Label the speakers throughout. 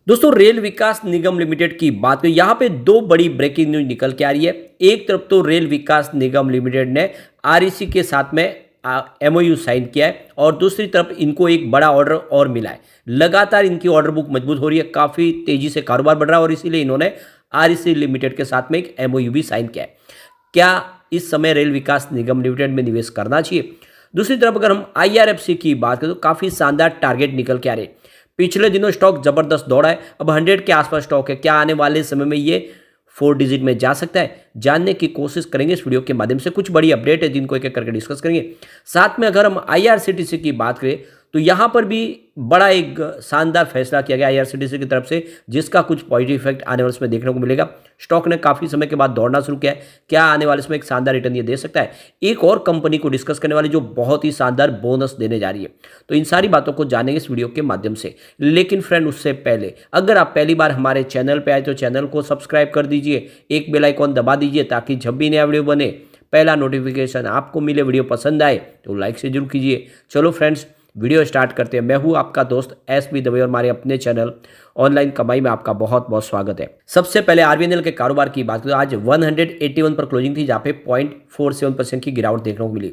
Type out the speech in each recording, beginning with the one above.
Speaker 1: दोस्तों रेल विकास निगम लिमिटेड की बात करें, यहाँ पे दो बड़ी ब्रेकिंग न्यूज निकल के आ रही है। एक तरफ तो रेल विकास निगम लिमिटेड ने आरईसी के साथ में एमओयू साइन किया है और दूसरी तरफ इनको एक बड़ा ऑर्डर और मिला है। लगातार इनकी ऑर्डर बुक मजबूत हो रही है, काफ़ी तेजी से कारोबार बढ़ रहा है और इसीलिए इन्होंने आरईसी लिमिटेड के साथ में एक एमओयू भी साइन किया है। क्या इस समय रेल विकास निगम लिमिटेड में निवेश करना चाहिए? दूसरी तरफ अगर हम आईआरएफसी की बात करें तो काफ़ी शानदार टारगेट निकल के आ रहे हैं। पिछले दिनों स्टॉक जबरदस्त दौड़ा है, अब 100 के आसपास स्टॉक है। क्या आने वाले समय में ये 4 डिजिट में जा सकता है? जानने की कोशिश करेंगे इस वीडियो के माध्यम से। कुछ बड़ी अपडेट है जिनको एक एक करके डिस्कस करेंगे। साथ में अगर हम आईआरसीटीसी की बात करें तो यहाँ पर भी बड़ा एक शानदार फैसला किया गया आईआरसीटीसी की तरफ से, जिसका कुछ पॉजिटिव इफेक्ट आने वाले समय देखने को मिलेगा। स्टॉक ने काफ़ी समय के बाद दौड़ना शुरू किया है। क्या आने वाले समय एक शानदार रिटर्न ये दे सकता है? एक और कंपनी को डिस्कस करने वाली जो बहुत ही शानदार बोनस देने जा रही है। तो इन सारी बातों को जानेंगे इस वीडियो के माध्यम से। लेकिन फ्रेंड, उससे पहले अगर आप पहली बार हमारे चैनल पर आए तो चैनल को सब्सक्राइब कर दीजिए, एक बेल आइकॉन दबा दीजिए ताकि जब भी नया वीडियो बने पहला नोटिफिकेशन आपको मिले। वीडियो पसंद आए तो लाइक से जरूर कीजिए। चलो फ्रेंड्स, वीडियो स्टार्ट करते हैं। मैं हूं आपका दोस्त एसबी दवे और हमारे अपने चैनल ऑनलाइन कमाई में आपका बहुत बहुत स्वागत है। सबसे पहले आरबीएनएल के कारोबार की बात करें, आज 181 पर क्लोजिंग थी, जहां पे 0.47% की गिरावट देखने को मिली।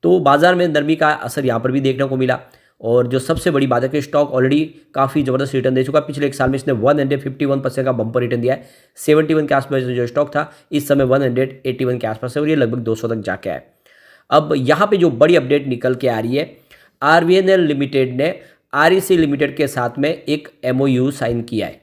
Speaker 1: तो बाजार में नरमी का असर यहां पर भी देखने को मिला। और जो सबसे बड़ी बात है कि स्टॉक ऑलरेडी काफ़ी ज़बरदस्त रिटर्न दे चुका है। पिछले एक साल में इसने 151% का बम्पर रिटर्न दिया है। 71 के आसपास जो स्टॉक था इस समय 181 के आसपास है और ये लगभग 200 तक जाके आया। अब यहाँ पे जो बड़ी अपडेट निकल के आ रही है, आरबीएनएल लिमिटेड ने आरईसी लिमिटेड के साथ में एक एमओयू साइन किया है।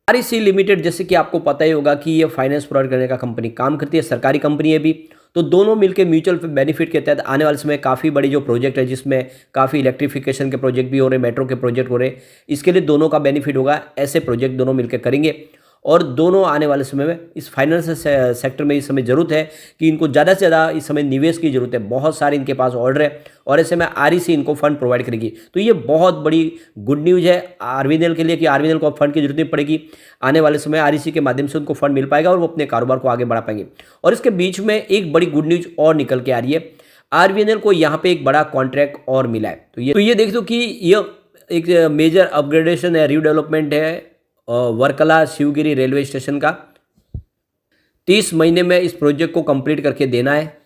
Speaker 1: आरईसी लिमिटेड, जैसे कि आपको पता ही होगा कि ये फाइनेंस प्रोवाइड करने का कंपनी काम करती है, सरकारी कंपनी है भी। तो दोनों मिलकर म्यूचुअल बेनिफिट के तहत आने वाले समय काफ़ी बड़ी जो प्रोजेक्ट है, जिसमें काफ़ी इलेक्ट्रिफिकेशन के प्रोजेक्ट भी हो रहे, मेट्रो के प्रोजेक्ट हो रहे, इसके लिए दोनों का बेनिफिट होगा। ऐसे प्रोजेक्ट दोनों मिलकर करेंगे और दोनों आने वाले समय में इस फाइनेंस सेक्टर में इस समय ज़रूरत है कि इनको ज़्यादा से ज़्यादा इस समय निवेश की ज़रूरत है। बहुत सारे इनके पास ऑर्डर है और ऐसे में आरईसी इनको फंड प्रोवाइड करेगी। तो ये बहुत बड़ी गुड न्यूज़ है आरबीएनएल के लिए कि आरबीएनएल को फंड की जरूरत नहीं पड़ेगी। आने वाले समय आरईसी के माध्यम से उनको फंड मिल पाएगा और वो अपने कारोबार को आगे बढ़ा पाएंगे। और इसके बीच में एक बड़ी गुड न्यूज़ और निकल के आ रही है, आरबीएनएल को यहाँ पे एक बड़ा कॉन्ट्रैक्ट और मिला है। तो ये देख दो कि ये एक मेजर अपग्रेडेशन है, रीडेवलपमेंट है वर्कला शिवगिरी रेलवे स्टेशन का। 30 महीने में इस प्रोजेक्ट को कंप्लीट करके देना है।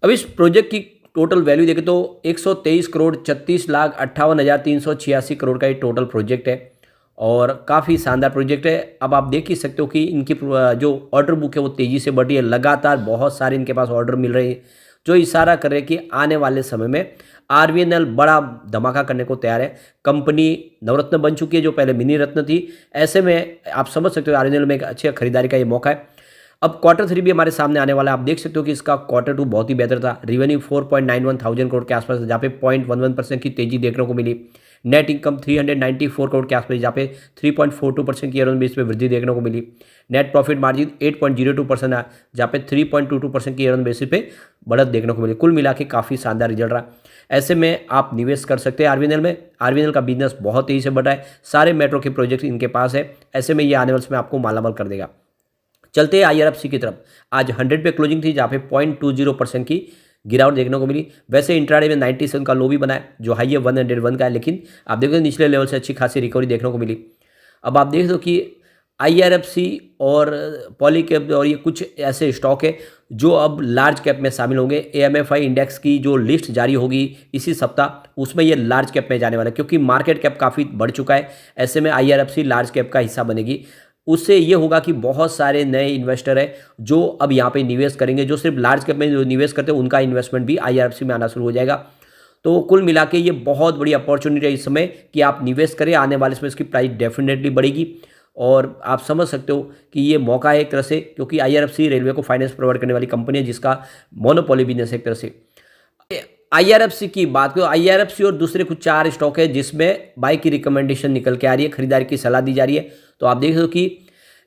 Speaker 1: अब इस प्रोजेक्ट की टोटल वैल्यू देखें तो 123 करोड़ 36,58,386 करोड़ का ये टोटल प्रोजेक्ट है और काफ़ी शानदार प्रोजेक्ट है। अब आप देख ही सकते हो कि इनकी जो ऑर्डर बुक है वो तेज़ी से बढ़ रही है। लगातार बहुत सारे इनके पास ऑर्डर मिल रहे हैं जो इशारा कर रहे हैं कि आने वाले समय में आरबीएनएल बड़ा धमाका करने को तैयार है। कंपनी नवरत्न बन चुकी है जो पहले मिनी रत्न थी। ऐसे में आप समझ सकते हो आरबीएनएल में एक अच्छी खरीदारी का ये मौका है। अब क्वार्टर 3 भी हमारे सामने आने वाला है। आप देख सकते हो कि इसका क्वार्टर 2 बहुत ही बेहतर था। रेवेन्यू 4.91 थाउजेंड करोड़ के आसपास, जहाँ पे 0.11% की तेजी देखने को मिली। नेट इनकम 394 करोड़ के आसपास, जहाँ पे 3.42% की ईयर ऑन बेस पे वृद्धि देखने को मिली। नेट प्रॉफिट मार्जिन 8.02% है, जहाँ पे 3.22% की ईयर ऑन बेसिस पे बढ़त देखने को मिली। कुल मिला के काफ़ी शानदार रिजल्ट रहा। ऐसे में आप निवेश कर सकते हैं आरबीएनएल में। आरबीएनएल का बिजनेस बहुत तेजी से बढ़ रहा है, सारे मेट्रो के प्रोजेक्ट इनके पास है। ऐसे में ये आने वाले समय आपको मालामाल कर देगा। चलते हैं आईआरएफसी की तरफ। आज 100 पे क्लोजिंग थी, जहाँ पे 0.20% की गिरावट देखने को मिली। वैसे इंट्राडे में 97 का लो भी बना है, जो हाई है 101 का है, लेकिन आप देखो निचले लेवल से अच्छी खासी रिकवरी देखने को मिली। अब आप देख दो कि आईआरएफसी और पॉलीकैब और ये कुछ ऐसे स्टॉक है जो अब लार्ज कैप में शामिल होंगे। एएमएफआई इंडेक्स की जो लिस्ट जारी होगी इसी सप्ताह, उसमें ये लार्ज कैप में जाने वाला है, क्योंकि मार्केट कैप काफ़ी बढ़ चुका है। ऐसे में आईआरएफसी लार्ज कैप का हिस्सा बनेगी। उससे ये होगा कि बहुत सारे नए इन्वेस्टर हैं जो अब यहाँ पे निवेश करेंगे। जो सिर्फ लार्ज कैप में जो निवेश करते हैं उनका इन्वेस्टमेंट भी आईआरएफसी में आना शुरू हो जाएगा। तो कुल मिला के ये बहुत बड़ी अपॉर्चुनिटी है इस समय कि आप निवेश करें। आने वाले समय इसकी प्राइस डेफिनेटली बढ़ेगी और आप समझ सकते हो कि ये मौका है एक तरह से, क्योंकि आईआरएफसी रेलवे को फाइनेंस प्रोवाइड करने वाली कंपनी है जिसका मोनोपोली बिजनेस है एक तरह से। आईआरएफसी की बात करो, आईआरएफसी और दूसरे कुछ 4 स्टॉक है जिसमें बाय की रिकमेंडेशन निकल के आ रही है, खरीदारी की सलाह दी जा रही है। तो आप देख दो कि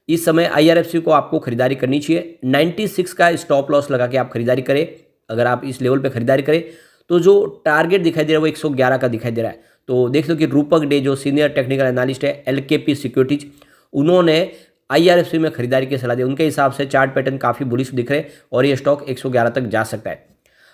Speaker 1: इस समय आईआरएफसी को आपको खरीदारी करनी चाहिए। 96 का स्टॉप लॉस लगा के आप खरीदारी करें। अगर आप इस लेवल पे खरीदारी करें तो जो टारगेट दिखाई दे रहा है वो 111 का दिखाई दे रहा है। तो देख दो कि रूपक डे जो सीनियर टेक्निकल एनालिस्ट है एलकेपी सिक्योरिटीज, उन्होंने आईआरएफसी में खरीदारी की सलाह दी। उनके हिसाब से चार्ट पैटर्न काफ़ी बुलिश दिख रहे हैं और ये स्टॉक 111 तक जा सकता है।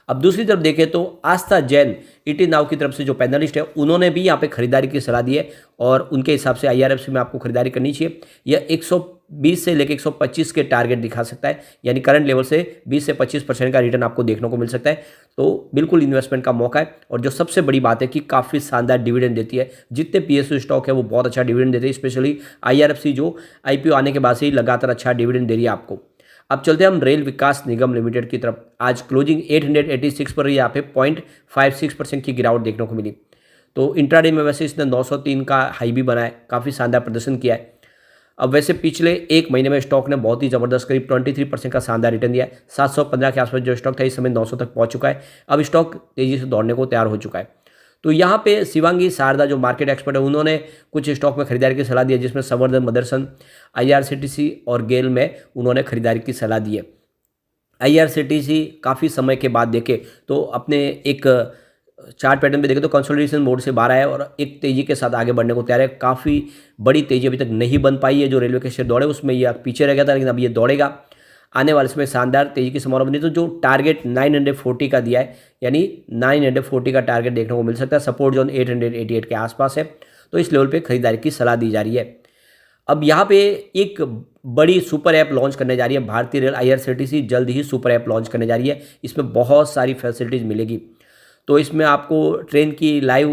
Speaker 1: अब दूसरी तरफ देखें तो आस्था जैन ईटी नाउ की तरफ से जो पैनलिस्ट है उन्होंने भी यहाँ पे खरीदारी की सलाह दी है और उनके हिसाब से आईआरएफसी में आपको खरीदारी करनी चाहिए। यह 120 से लेकर 125 के टारगेट दिखा सकता है, यानी करंट लेवल से 20 से 25% का रिटर्न आपको देखने को मिल सकता है। तो बिल्कुल इन्वेस्टमेंट का मौका है। और जो सबसे बड़ी बात है कि काफ़ी शानदार डिविडेंड देती है। जितने पीएसयू स्टॉक है वो बहुत अच्छा डिविडेंड देते हैं, स्पेशली आईआरएफसी जो आईपीओ आने के बाद से ही लगातार अच्छा डिविडेंड दे रही है आपको। अब चलते हैं हम रेल विकास निगम लिमिटेड की तरफ। आज क्लोजिंग 886 पर यहाँ पे 0.56% की गिरावट देखने को मिली। तो इंट्राडे में वैसे इसने 903 का हाई भी बनाया, काफ़ी शानदार प्रदर्शन किया है। अब वैसे पिछले एक महीने में स्टॉक ने बहुत ही ज़बरदस्त करीब 23% का शानदार रिटर्न दिया है। 715 के आसपास जो स्टॉक था इस समय 900 तक पहुँच चुका है। अब स्टॉक तेज़ी से दौड़ने को तैयार हो चुका है। तो यहाँ पे शिवांगी शारदा जो मार्केट एक्सपर्ट है उन्होंने कुछ स्टॉक में खरीदारी की सलाह दी है, जिसमें संवर्धन मदरसन, आईआरसीटीसी और गेल में उन्होंने खरीदारी की सलाह दी है। आईआरसीटीसी काफ़ी समय के बाद देखे तो अपने एक चार्ट पैटर्न पे देखें तो कंसोलिडेशन मोड से बाहर आया और एक तेज़ी के साथ आगे बढ़ने को तैयार है। काफ़ी बड़ी तेज़ी अभी तक नहीं बन पाई है। जो रेलवे के शेयर दौड़े उसमें यह पीछे रह गया था, लेकिन अब ये दौड़ेगा। आने वाले समय शानदार तेज़ी की संभावना बनी। तो जो टारगेट 940 का दिया है, यानी 940 का टारगेट देखने को मिल सकता है। सपोर्ट जोन 888 के आसपास है, तो इस लेवल पे खरीदारी की सलाह दी जा रही है। अब यहाँ पे एक बड़ी सुपर ऐप लॉन्च करने जा रही है भारतीय रेल। आईआरसीटीसी जल्द ही सुपर ऐप लॉन्च करने जा रही है। इसमें बहुत सारी फैसिलिटीज़ मिलेगी। तो इसमें आपको ट्रेन की लाइव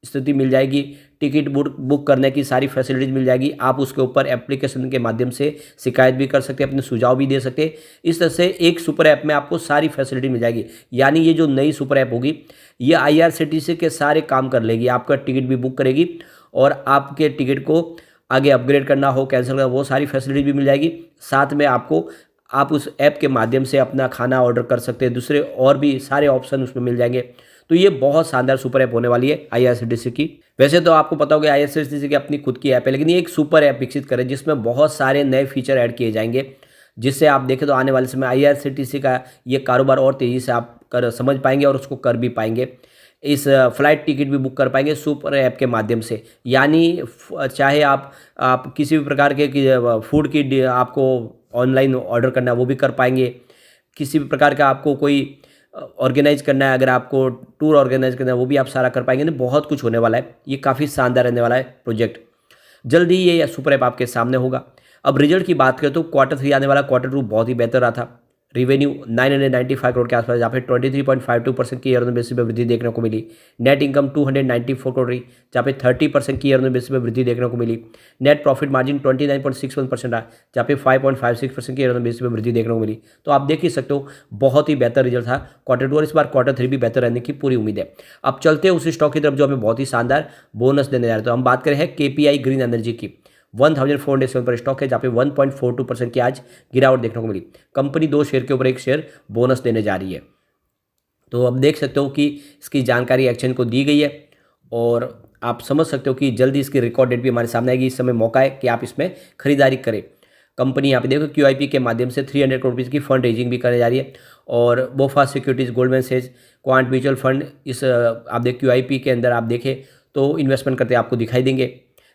Speaker 1: स्थिति मिल जाएगी, टिकट बुक करने की सारी फैसिलिटीज़ मिल जाएगी। आप उसके ऊपर एप्लीकेशन के माध्यम से शिकायत भी कर सकते हैं, अपने सुझाव भी दे सकते हैं। इस तरह से एक सुपर ऐप में आपको सारी फैसिलिटी मिल जाएगी। यानी ये जो नई सुपर ऐप होगी ये आईआरसीटीसी के सारे काम कर लेगी। आपका टिकट भी बुक करेगी और आपके टिकट को आगे अपग्रेड करना हो, कैंसिल करना, वो सारी फैसिलिटी भी मिल जाएगी। साथ में आप उस ऐप के माध्यम से अपना खाना ऑर्डर कर सकते हैं, दूसरे और भी सारे ऑप्शन उसमें मिल जाएंगे। तो ये बहुत शानदार सुपर ऐप होने वाली है आईआरसीटीसी की। वैसे तो आपको पता होगा आईआरसीटीसी की अपनी खुद की ऐप है, लेकिन ये एक सुपर ऐप विकसित करें जिसमें बहुत सारे नए फीचर ऐड किए जाएंगे, जिससे आप देखें तो आने वाले समय आईआरसीटीसी का ये कारोबार और तेज़ी से आप समझ पाएंगे और उसको कर भी पाएंगे। इस फ्लाइट टिकट भी बुक कर पाएंगे सुपर ऐप के माध्यम से। यानी चाहे आप किसी भी प्रकार के फूड की आपको ऑनलाइन ऑर्डर करना है वो भी कर पाएंगे। किसी भी प्रकार का आपको कोई ऑर्गेनाइज करना है, अगर आपको टूर ऑर्गेनाइज करना है वो भी आप सारा कर पाएंगे। नहीं, बहुत कुछ होने वाला है। ये काफ़ी शानदार रहने वाला है प्रोजेक्ट। जल्द ही ये सुपर ऐप आपके सामने होगा। अब रिजल्ट की बात करें तो Q3 आने वाला, Q2 बहुत ही बेहतर रहा था। रिवेन्यू 995 करोड़ के आसपास, जहाँ पे 23.52% की ईयर ऑन बेसिस पे वृद्धि देखने को मिली। नेट इनकम 294 करोड़ रही, जहाँ पे 30% की ईयर ऑन बेसिस पे वृद्धि देखने को मिली। नेट प्रॉफिट मार्जिन 29.61% रहा, जहाँ पे 5.56% की ईयर ऑन बेसिस पे वृद्धि देखने को मिली। तो आप देख ही सकते हो बहुत ही बेहतर रिजल्ट था Q2 और इस बार Q3 भी बेहतर रहने की पूरी उम्मीद है। अब चलते हैं उस स्टॉक की तरफ जो हमें बहुत ही शानदार बोनस देने जा रहे हैं। तो हम बात करें KPI ग्रीन एनर्जी की। 1407 पर स्टॉक है, जहाँ पे 1.42% की आज गिरावट देखने को मिली। कंपनी 2 शेयर के ऊपर 1 शेयर बोनस देने जा रही है। तो अब देख सकते हो कि इसकी जानकारी एक्सचेंज को दी गई है और आप समझ सकते हो कि जल्दी इसकी रिकॉर्ड डेट भी हमारे सामने आएगी। इस समय मौका है कि आप इसमें खरीदारी करें। कंपनी यहाँ पे देखो QIP के माध्यम से 300 करोड़ रुपीज़ की फंड रेजिंग भी करने जा रही है और बोफा securities, Goldman says, quant mutual fund इस आप देख QIP के अंदर आप देखें तो इन्वेस्टमेंट करते आपको दिखाई देंगे।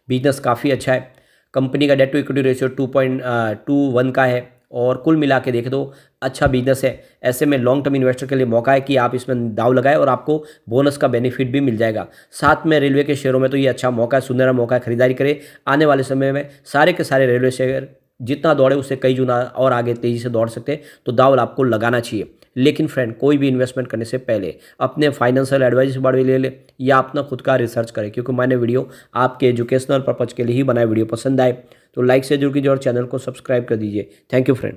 Speaker 1: बिजनेस काफ़ी अच्छा है। कंपनी का डेट टू इक्विटी रेशियो 2.21 का है और कुल मिला के देखें तो अच्छा बिजनेस है। ऐसे में लॉन्ग टर्म इन्वेस्टर के लिए मौका है कि आप इसमें दाव लगाएं और आपको बोनस का बेनिफिट भी मिल जाएगा। साथ में रेलवे के शेयरों में तो ये अच्छा मौका है, सुनहरा मौका है, खरीदारी करें। आने वाले समय में सारे के सारे रेलवे शेयर जितना दौड़े उससे कई गुना और आगे तेज़ी से दौड़ सकते हैं, तो दाव आपको लगाना चाहिए। लेकिन फ्रेंड, कोई भी इन्वेस्टमेंट करने से पहले अपने फाइनेंशियल एडवाइस से बारे ले ले या अपना खुद का रिसर्च करें, क्योंकि मैंने वीडियो आपके एजुकेशनल पर्पज़ के लिए ही बनाया। वीडियो पसंद आए तो लाइक से जरूर कीजिए और चैनल को सब्सक्राइब कर दीजिए। Thank you friend.